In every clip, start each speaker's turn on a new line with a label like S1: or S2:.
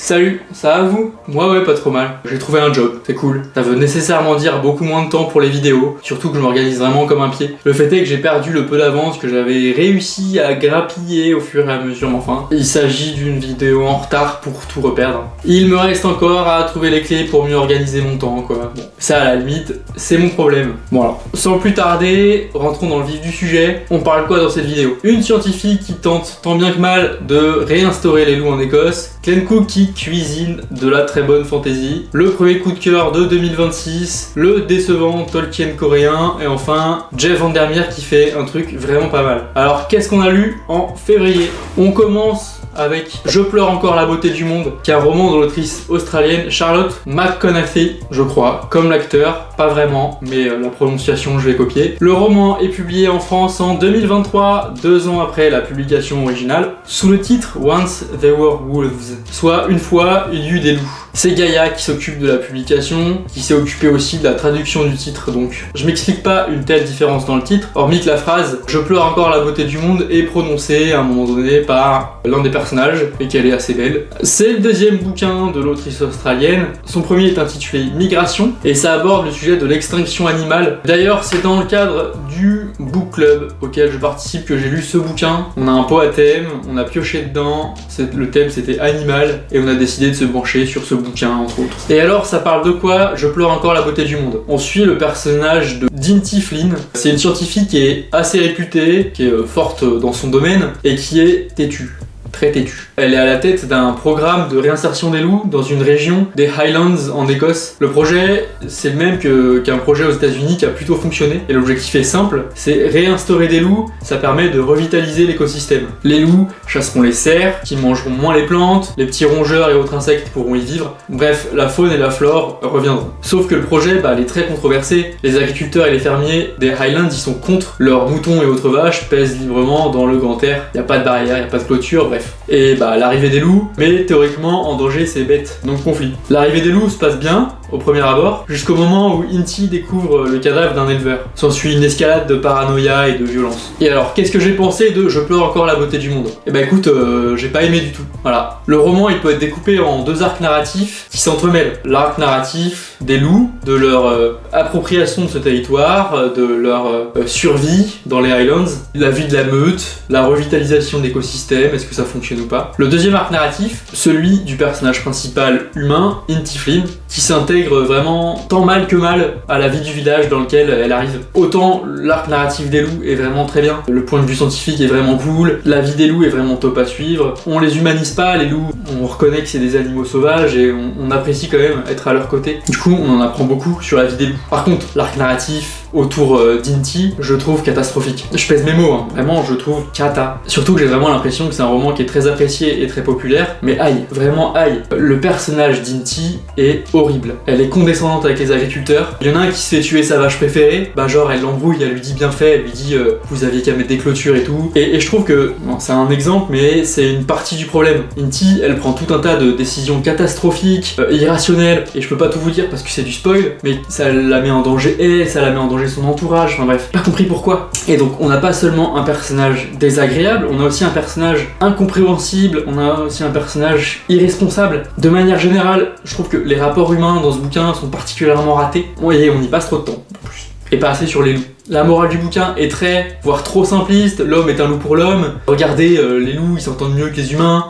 S1: Salut, ça va vous? Moi ouais, pas trop mal. J'ai trouvé un job, c'est cool. Ça veut nécessairement dire beaucoup moins de temps pour les vidéos, surtout que je m'organise vraiment comme un pied. Le fait est que j'ai perdu le peu d'avance que j'avais réussi à grappiller au fur et à mesure, mais enfin, il s'agit d'une vidéo en retard pour tout reperdre. Il me reste encore à trouver les clés pour mieux organiser mon temps, quoi. Bon, ça à la limite, c'est mon problème. Bon alors, sans plus tarder, rentrons dans le vif du sujet. On parle quoi dans cette vidéo? Une scientifique qui tente tant bien que mal de réinstaurer les loups en Écosse, Glenn Cook qui cuisine de la très bonne fantasy, le premier coup de cœur de 2026, le décevant Tolkien coréen, et enfin Jeff Vandermeer qui fait un truc vraiment pas mal. Alors qu'est-ce qu'on a lu en février? On commence avec Je pleure encore la beauté du monde, qui est un roman de l'autrice australienne Charlotte McConaughey, je crois, comme l'acteur, pas vraiment, mais la prononciation je vais copier. Le roman est publié en France en 2023, 2 ans après la publication originale, sous le titre Once There Were Wolves, soit Une fois il y eut des loups. C'est Gaïa qui s'occupe de la publication, qui s'est occupé aussi de la traduction du titre, donc je m'explique pas une telle différence dans le titre, hormis que la phrase Je pleure encore la beauté du monde est prononcée à un moment donné par l'un des personnages et qu'elle est assez belle. C'est le deuxième bouquin de l'autrice australienne. Son premier est intitulé Migration et ça aborde le sujet de l'extinction animale. D'ailleurs, c'est dans le cadre du book club auquel je participe que j'ai lu ce bouquin. On a un pot à thème, on a pioché dedans, le thème c'était animal et on a décidé de se pencher sur ce bouquin entre autres. Et alors, ça parle de quoi? Je pleure encore la beauté du monde. On suit le personnage de Dinty Flynn. C'est une scientifique qui est assez réputée, qui est forte dans son domaine et qui est têtue. Très têtue. Elle est à la tête d'un programme de réinsertion des loups dans une région des Highlands en Écosse. Le projet, c'est le même qu'un projet aux États-Unis qui a plutôt fonctionné. Et l'objectif est simple, c'est réinstaurer des loups, ça permet de revitaliser l'écosystème. Les loups chasseront les cerfs, qui mangeront moins les plantes, les petits rongeurs et autres insectes pourront y vivre. Bref, la faune et la flore reviendront. Sauf que le projet, il est très controversé. Les agriculteurs et les fermiers des Highlands, ils sont contre. Leurs moutons et autres vaches pèsent librement dans le grand air. Il n'y a pas de barrière, il n'y a pas de clôture, bref. Et l'arrivée des loups met théoriquement en danger ces bêtes, donc conflit. L'arrivée des loups se passe bien, au premier abord, jusqu'au moment où Inti découvre le cadavre d'un éleveur. S'ensuit une escalade de paranoïa et de violence. Et alors, qu'est-ce que j'ai pensé de Je pleure encore la beauté du monde? Eh ben écoute, j'ai pas aimé du tout. Voilà. Le roman, il peut être découpé en 2 arcs narratifs qui s'entremêlent. L'arc narratif des loups, de leur appropriation de ce territoire, de leur survie dans les Highlands, la vie de la meute, la revitalisation d'écosystèmes, est-ce que ça fonctionne ou pas. Le deuxième arc narratif, celui du personnage principal humain, Inti Flynn, qui s'intègre vraiment tant mal que mal à la vie du village dans lequel elle arrive. Autant l'arc narratif des loups est vraiment très bien, le point de vue scientifique est vraiment cool, la vie des loups est vraiment top à suivre, on les humanise pas, les loups, on reconnaît que c'est des animaux sauvages et on apprécie quand même être à leur côté. Du coup, on en apprend beaucoup sur la vie des loups. Par contre, l'arc narratif autour d'Inti, je trouve catastrophique. Je pèse mes mots, vraiment, je trouve cata. Surtout que j'ai vraiment l'impression que c'est un roman qui est très apprécié et très populaire, mais aïe, vraiment aïe. Le personnage d'Inti est horrible. Elle est condescendante avec les agriculteurs. Il y en a un qui se fait tuer sa vache préférée, genre elle l'embrouille, elle lui dit bien fait, elle lui dit vous aviez qu'à mettre des clôtures et tout. Et je trouve que, bon, c'est un exemple, mais c'est une partie du problème. Inti, elle prend tout un tas de décisions catastrophiques, irrationnelles, et je peux pas tout vous dire parce que c'est du spoil, mais ça la met en danger elle, ça la met en danger son entourage, enfin bref, pas compris pourquoi. Et donc on n'a pas seulement un personnage désagréable, on a aussi un personnage incompréhensible, on a aussi un personnage irresponsable. De manière générale, je trouve que les rapports humains dans ce bouquin sont particulièrement ratés. Et on y passe trop de temps, en plus. Et pas assez sur les loups. La morale du bouquin est très, voire trop simpliste, l'homme est un loup pour l'homme, regardez, les loups ils s'entendent mieux que les humains.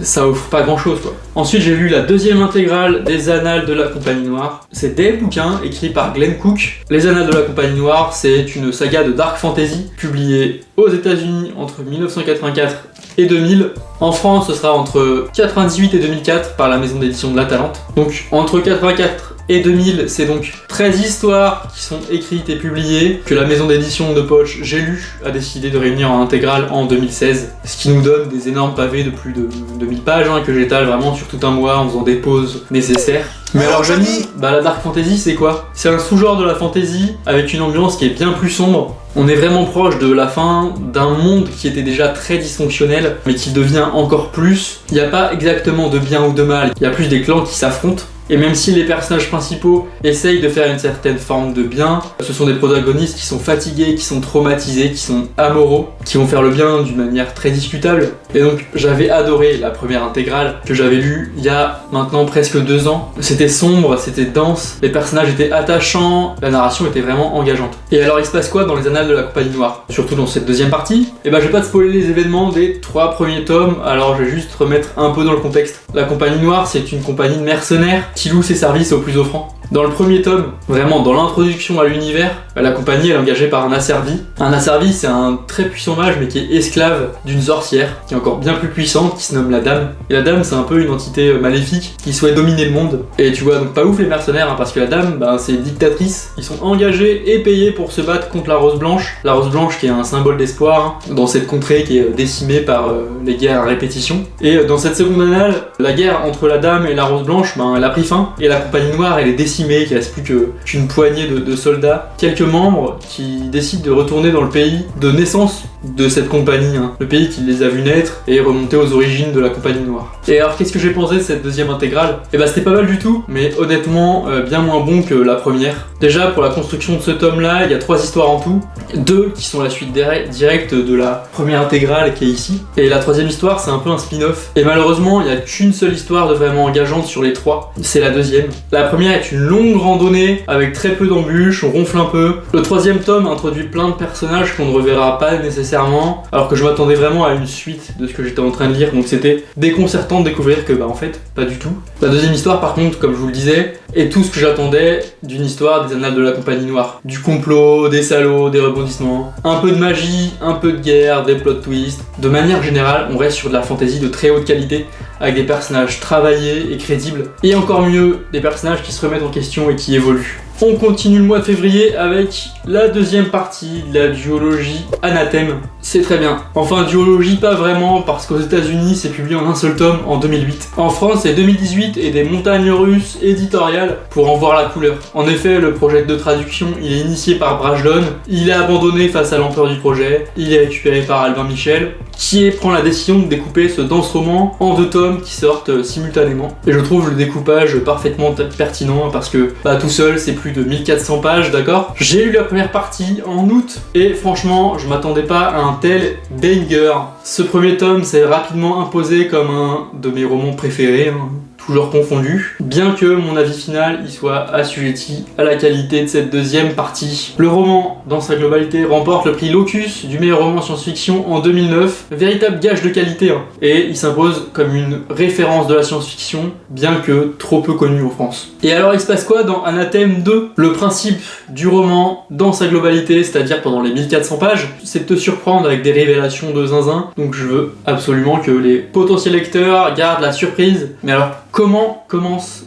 S1: Ça offre pas grand chose quoi. Ensuite j'ai lu la deuxième intégrale des Annales de la Compagnie Noire. C'est des bouquins écrits par Glenn Cook. Les Annales de la Compagnie Noire, c'est une saga de dark fantasy publiée aux États-Unis entre 1984 et 2000. En France, ce sera entre 98 et 2004 par la maison d'édition de La Talente. Donc entre 84 et 2000, c'est donc 13 histoires qui sont écrites et publiées, que la maison d'édition de poche J'ai lu a décidé de réunir en intégrale en 2016, ce qui nous donne des énormes pavés de plus de 2000 pages, que j'étale vraiment sur tout un mois en faisant des pauses nécessaires. Mais alors Jamy, la dark fantasy c'est quoi? C'est un sous-genre de la fantasy avec une ambiance qui est bien plus sombre. On est vraiment proche de la fin d'un monde qui était déjà très dysfonctionnel, mais qui devient encore plus. Il n'y a pas exactement de bien ou de mal, il y a plus des clans qui s'affrontent. Et même si les personnages principaux essayent de faire une certaine forme de bien, ce sont des protagonistes qui sont fatigués, qui sont traumatisés, qui sont amoraux, qui vont faire le bien d'une manière très discutable. Et donc j'avais adoré la première intégrale que j'avais lue il y a maintenant presque 2 ans. C'était sombre, c'était dense, les personnages étaient attachants, la narration était vraiment engageante. Et alors il se passe quoi dans les annales de la Compagnie Noire? Surtout dans cette deuxième partie. Et ben je vais pas te spoiler les événements des 3 premiers tomes, alors je vais juste remettre un peu dans le contexte. La Compagnie Noire, c'est une compagnie de mercenaires qui loue ses services aux plus offrants. Dans le premier tome, vraiment dans l'introduction à l'univers, la compagnie est engagée par un asservi. Un asservi, c'est un très puissant mage mais qui est esclave d'une sorcière, qui est encore bien plus puissante, qui se nomme la Dame. Et la Dame, c'est un peu une entité maléfique qui souhaite dominer le monde. Et tu vois, donc pas ouf les mercenaires, hein, parce que la Dame, c'est une dictatrice. Ils sont engagés et payés pour se battre contre la Rose Blanche. La Rose Blanche qui est un symbole d'espoir, hein, dans cette contrée qui est décimée par les guerres à répétition. Et dans cette seconde annale, la guerre entre la Dame et la Rose Blanche, elle a pris fin. Et la Compagnie Noire, elle est décimée, qu'il reste plus qu'une poignée de soldats, quelques membres qui décident de retourner dans le pays de naissance de cette compagnie, hein, le pays qui les a vus naître et remonter aux origines de la Compagnie Noire. Et alors qu'est-ce que j'ai pensé de cette deuxième intégrale? Et c'était pas mal du tout, mais honnêtement bien moins bon que la première. Déjà pour la construction de ce tome là, il y a 3 histoires en tout, 2 qui sont la suite directe de la première intégrale qui est ici, et la 3e histoire c'est un peu un spin-off. Et malheureusement il y a qu'une seule histoire de vraiment engageante sur les 3, c'est la deuxième. La première est une longue randonnée avec très peu d'embûches, on ronfle un peu. Le 3e tome introduit plein de personnages qu'on ne reverra pas nécessairement, alors que je m'attendais vraiment à une suite de ce que j'étais en train de lire, donc c'était déconcertant de découvrir que en fait pas du tout. La deuxième histoire par contre, comme je vous le disais, est tout ce que j'attendais d'une histoire des annales de la Compagnie Noire. Du complot, des salauds, des rebondissements, un peu de magie, un peu de guerre, des plot twists. De manière générale, on reste sur de la fantasy de très haute qualité, avec des personnages travaillés et crédibles, et encore mieux, des personnages qui se remettent en question et qui évoluent. On continue le mois de février avec la deuxième partie de la duologie Anathème. C'est très bien. Enfin, duologie pas vraiment, parce qu'aux États-Unis c'est publié en un seul tome en 2008. En France c'est 2018 et des montagnes russes éditoriales pour en voir la couleur. En effet, le projet de traduction il est initié par Brajlon, il est abandonné face à l'ampleur du projet, il est récupéré par Albin Michel, qui prend la décision de découper ce dense roman en 2 tomes qui sortent simultanément. Et je trouve le découpage parfaitement pertinent parce que tout seul c'est plus de 1400 pages, d'accord? J'ai lu la première partie en août et franchement je m'attendais pas à un tel banger. Ce premier tome s'est rapidement imposé comme un de mes romans préférés, hein, toujours confondu, bien que mon avis final y soit assujetti à la qualité de cette deuxième partie. Le roman, dans sa globalité, remporte le prix Locus du meilleur roman science-fiction en 2009, véritable gage de qualité, hein, et il s'impose comme une référence de la science-fiction, bien que trop peu connue en France. Et alors il se passe quoi dans Anathème 2? Le principe du roman, dans sa globalité, c'est-à-dire pendant les 1400 pages, c'est de te surprendre avec des révélations de zinzin, donc je veux absolument que les potentiels lecteurs gardent la surprise. Mais alors, comment commence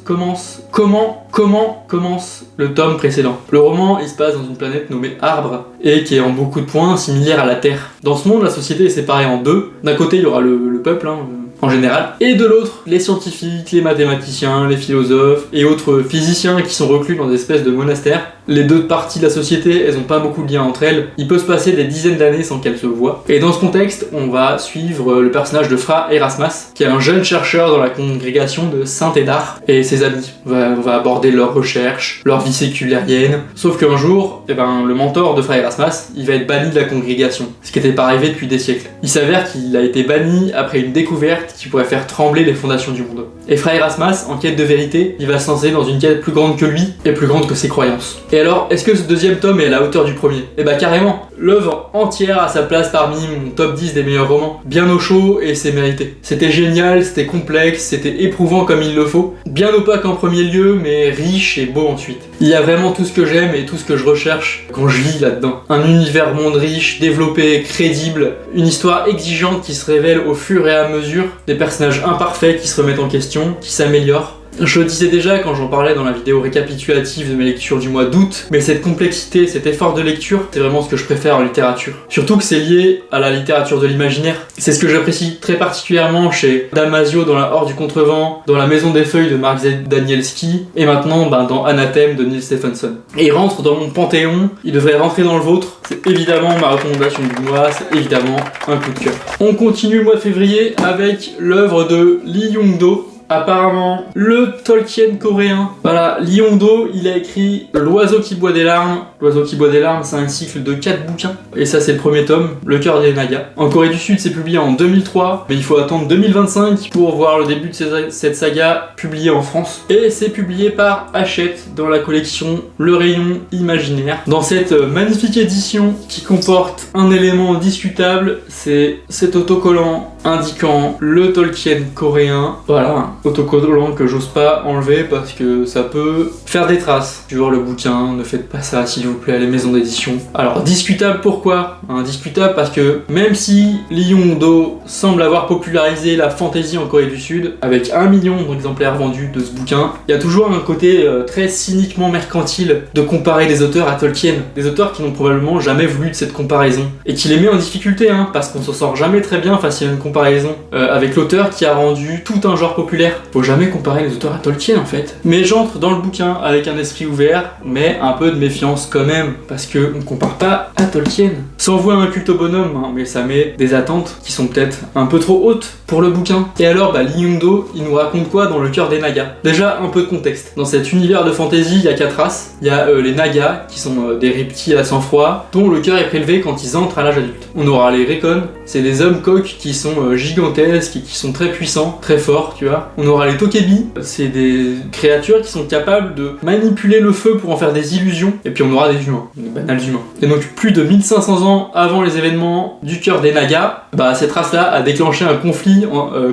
S1: le tome précédent? Le roman, il se passe dans une planète nommée Arbre, et qui est en beaucoup de points similaire à la Terre. Dans ce monde, la société est séparée en 2. D'un côté, il y aura le peuple, en général, et de l'autre, les scientifiques, les mathématiciens, les philosophes et autres physiciens qui sont reclus dans des espèces de monastères. Les 2 parties de la société, elles ont pas beaucoup de lien entre elles, il peut se passer des dizaines d'années sans qu'elles se voient. Et dans ce contexte, on va suivre le personnage de Fra Erasmas, qui est un jeune chercheur dans la congrégation de Saint-Hédard, et ses amis. On va aborder leurs recherches, leur vie sécularienne, sauf qu'un jour, le mentor de Fra Erasmas, il va être banni de la congrégation, ce qui n'était pas arrivé depuis des siècles. Il s'avère qu'il a été banni après une découverte qui pourrait faire trembler les fondations du monde. Et Fra Erasmas, en quête de vérité, il va se lancer dans une quête plus grande que lui et plus grande que ses croyances. Et alors, est-ce que ce deuxième tome est à la hauteur du premier? Carrément. L'œuvre entière a sa place parmi mon top 10 des meilleurs romans. Bien au chaud et c'est mérité. C'était génial, c'était complexe, c'était éprouvant comme il le faut. Bien opaque en premier lieu, mais riche et beau ensuite. Il y a vraiment tout ce que j'aime et tout ce que je recherche quand je lis là-dedans. Un univers monde riche, développé, crédible, une histoire exigeante qui se révèle au fur et à mesure, des personnages imparfaits qui se remettent en question, qui s'améliorent. Je le disais déjà quand j'en parlais dans la vidéo récapitulative de mes lectures du mois d'août, mais cette complexité, cet effort de lecture, c'est vraiment ce que je préfère en littérature. Surtout que c'est lié à la littérature de l'imaginaire. C'est ce que j'apprécie très particulièrement chez Damasio dans La Horde du Contrevent, dans La Maison des Feuilles de Mark Danielski, et maintenant dans Anathème de Neil Stephenson. Et il rentre dans mon panthéon, il devrait rentrer dans le vôtre, c'est évidemment ma recommandation du mois, c'est évidemment un coup de cœur. On continue le mois de février avec l'œuvre de Lee Young-do, apparemment le Tolkien coréen. Voilà, Lee Hong-do, il a écrit L'oiseau qui boit des larmes. L'oiseau qui boit des larmes, c'est un cycle de 4 bouquins. Et ça, c'est le premier tome, Le cœur des Nagas. En Corée du Sud, c'est publié en 2003, mais il faut attendre 2025 pour voir le début de cette saga publiée en France. Et c'est publié par Hachette dans la collection Le Rayon Imaginaire. Dans cette magnifique édition qui comporte un élément discutable, c'est cet autocollant indiquant le Tolkien coréen. Voilà, un autocollant que j'ose pas enlever parce que ça peut faire des traces. Genre le bouquin, ne faites pas ça s'il vous plaît à les maisons d'édition. Alors discutable pourquoi ? Discutable parce que même si Lee Hong-do semble avoir popularisé la fantasy en Corée du Sud, avec 1 million d'exemplaires vendus de ce bouquin, il y a toujours un côté très cyniquement mercantile de comparer des auteurs à Tolkien. Des auteurs qui n'ont probablement jamais voulu de cette comparaison. Et qui les met en difficulté, parce qu'on s'en sort jamais très bien face à une comparaison avec l'auteur qui a rendu tout un genre populaire. Faut jamais comparer les auteurs à Tolkien en fait. Mais j'entre dans le bouquin avec un esprit ouvert, mais un peu de méfiance quand même, parce que on compare pas à Tolkien. Sans vouer un culte au bonhomme, mais ça met des attentes qui sont peut-être un peu trop hautes pour le bouquin. Et alors, Lee Hong-do, il nous raconte quoi dans Le cœur des Nagas ? Déjà, un peu de contexte. Dans cet univers de fantasy, il y a 4 races. Il y a les Nagas, qui sont des reptiles à sang froid, dont le cœur est prélevé quand ils entrent à l'âge adulte. On aura les Rekon, c'est des hommes coqs qui sont gigantesques et qui sont très puissants, très forts, tu vois. On aura les Tokebi, c'est des créatures qui sont capables de manipuler le feu pour en faire des illusions. Et puis on aura des humains, des banals humains. Et donc plus de 1500 ans avant les événements du cœur des Nagas, cette race-là a déclenché un conflit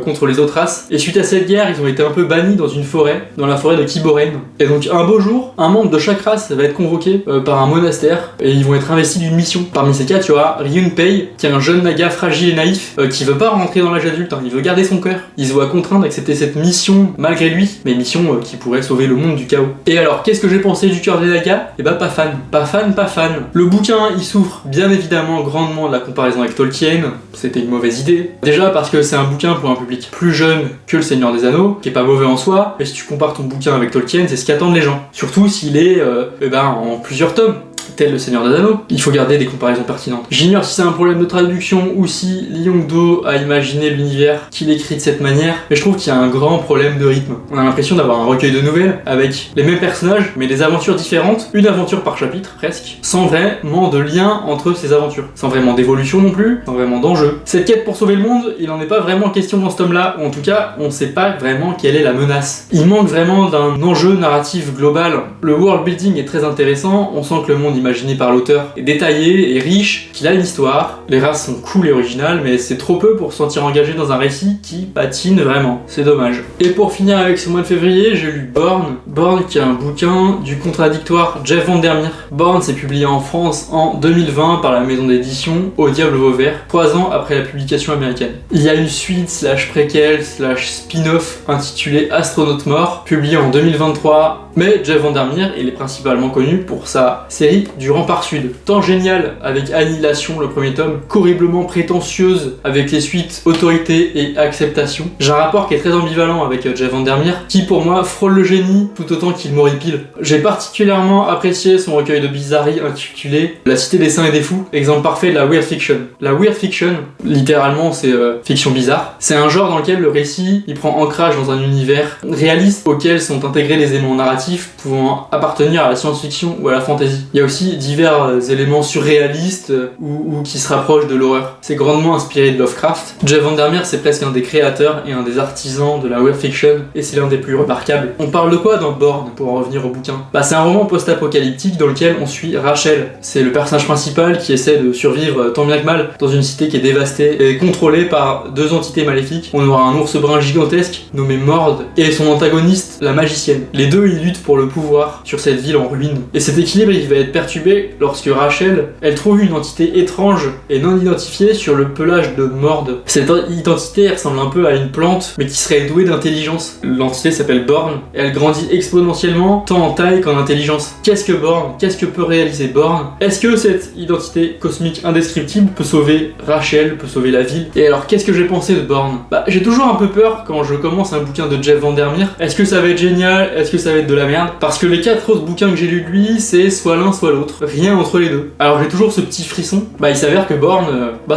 S1: contre les autres races. Et suite à cette guerre, ils ont été un peu bannis dans une forêt, dans la forêt de Kiboren. Et donc un beau jour, un membre de chaque race va être convoqué par un monastère et ils vont être investis d'une mission. Parmi ces cas, tu auras Ryunpei, qui est un jeune Naga fragile et naïf, qui veut pas rentrer dans l'âge adulte, il veut garder son cœur. Il se voit contraint d'accepter cette mission malgré lui, mais mission qui pourrait sauver le monde du chaos. Et alors, qu'est-ce que j'ai pensé du cœur des Nagas ? Pas fan. Pas fan. Le bouquin, il souffre bien évidemment grandement de la comparaison avec Tolkien. C'était une mauvaise idée. Déjà parce que c'est un bouquin pour un public plus jeune que Le Seigneur des Anneaux, qui est pas mauvais en soi, mais si tu compares ton bouquin avec Tolkien, c'est ce qu'attendent les gens. Surtout s'il est en plusieurs tomes, tel Le Seigneur des Anneaux. Il faut garder des comparaisons pertinentes. J'ignore si c'est un problème de traduction ou si Lee Hong-do a imaginé l'univers qu'il écrit de cette manière, mais je trouve qu'il y a un grand problème de rythme. On a l'impression d'avoir un recueil de nouvelles avec les mêmes personnages, mais des aventures différentes, une aventure par chapitre presque, sans vraiment de lien entre ces aventures, sans vraiment d'évolution non plus, sans vraiment d'enjeu. Cette quête pour sauver le monde, il en est pas vraiment question dans ce tome-là, ou en tout cas, on sait pas vraiment quelle est la menace. Il manque vraiment d'un enjeu narratif global. Le world building est très intéressant, on sent que le monde imaginé par l'auteur est détaillé et riche, qu'il a une histoire. Les races sont cool et originales, mais c'est trop peu pour se sentir engagé dans un récit qui patine vraiment. C'est dommage. Et pour finir avec ce mois de février, j'ai lu Born. Born qui est un bouquin du contradictoire Jeff Vandermeer. Born s'est publié en France en 2020 par la maison d'édition Au Diable Vauvert, 3 ans après la publication américaine. Il y a une suite / préquel / spin-off intitulée Astronaute mort, publiée en 2023, mais Jeff Vandermeer, il est principalement connu pour sa série du Rempart Sud. Tant génial avec Annihilation, le premier tome, qu'horriblement prétentieuse avec les suites Autorité et Acceptation. J'ai un rapport qui est très ambivalent avec Jeff Vandermeer, qui pour moi frôle le génie tout autant qu'il m'horripile. J'ai particulièrement apprécié son recueil de bizarreries intitulé La Cité des Saints et des Fous, exemple parfait de la weird fiction. La weird fiction, littéralement c'est fiction bizarre, c'est un genre dans lequel le récit il prend ancrage dans un univers réaliste auquel sont intégrés des éléments narratifs pouvant appartenir à la science-fiction ou à la fantasy. Il y a aussi divers éléments surréalistes ou qui se rapprochent de l'horreur. C'est grandement inspiré de Lovecraft. Jeff Vandermeer, c'est presque un des créateurs et un des artisans de la weird fiction, et c'est l'un des plus remarquables. On parle de quoi dans Born, pour en revenir au bouquin ? C'est un roman post-apocalyptique dans lequel on suit Rachel. C'est le personnage principal qui essaie de survivre tant bien que mal dans une cité qui est dévastée et contrôlée par 2 entités maléfiques. On aura un ours brun gigantesque nommé Mord et son antagoniste, la magicienne. Les deux, ils luttent pour le pouvoir sur cette ville en ruine. Et cet équilibre, il va être perturbé lorsque Rachel, elle trouve une entité étrange et non identifiée sur le pelage de Mord. Cette identité ressemble un peu à une plante, mais qui serait douée d'intelligence. L'entité s'appelle Born, et elle grandit exponentiellement, tant en taille qu'en intelligence. Qu'est-ce que Born ? Qu'est-ce que peut réaliser Born ? Est-ce que cette identité cosmique indescriptible peut sauver Rachel, peut sauver la ville ? Et alors, qu'est-ce que j'ai pensé de Born ? J'ai toujours un peu peur quand je commence un bouquin de Jeff Vandermeer. Est-ce que ça va être génial ? Est-ce que ça va être de la merde ? Parce que les 4 autres bouquins que j'ai lus de lui, c'est soit l'un soit l'autre. Rien entre les deux. Alors j'ai toujours ce petit frisson. Il s'avère que Born,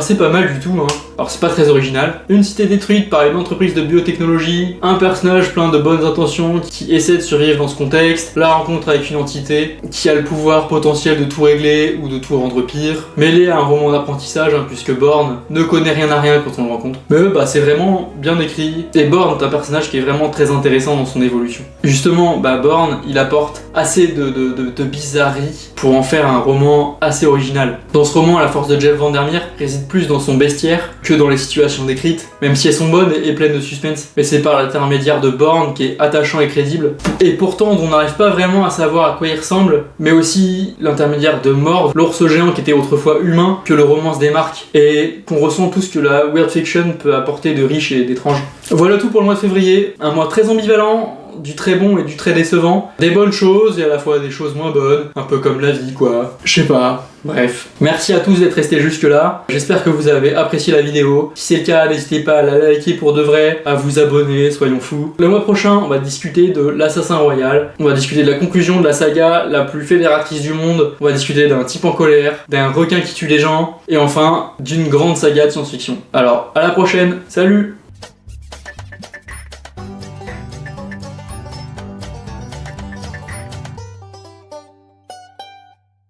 S1: c'est pas mal du tout, Alors c'est pas très original. Une cité détruite par une entreprise de biotechnologie, un personnage plein de bonnes intentions qui essaie de survivre dans ce contexte, la rencontre avec une entité qui a le pouvoir potentiel de tout régler ou de tout rendre pire, mêlé à un roman d'apprentissage, puisque Born ne connaît rien à rien quand on le rencontre. Mais c'est vraiment bien écrit, et Born est un personnage qui est vraiment très intéressant dans son évolution. Justement, Born, il apporte assez de bizarreries pour en faire un roman assez original. Dans ce roman, la force de Jeff Vandermeer réside plus dans son bestiaire que dans les situations décrites, même si elles sont bonnes et pleines de suspense, mais c'est par l'intermédiaire de Born qui est attachant et crédible, et pourtant on n'arrive pas vraiment à savoir à quoi il ressemble, mais aussi l'intermédiaire de Morv, l'ours géant qui était autrefois humain, que le roman se démarque, et qu'on ressent tout ce que la weird fiction peut apporter de riche et d'étrange. Voilà tout pour le mois de février, un mois très ambivalent, du très bon et du très décevant, des bonnes choses et à la fois des choses moins bonnes, un peu comme la vie quoi, je sais pas, bref. Merci à tous d'être restés jusque là, j'espère que vous avez apprécié la vidéo, si c'est le cas n'hésitez pas à la liker pour de vrai, à vous abonner, soyons fous. Le mois prochain on va discuter de l'Assassin Royal, on va discuter de la conclusion de la saga la plus fédératrice du monde, on va discuter d'un type en colère, d'un requin qui tue des gens, et enfin d'une grande saga de science-fiction. Alors à la prochaine, salut!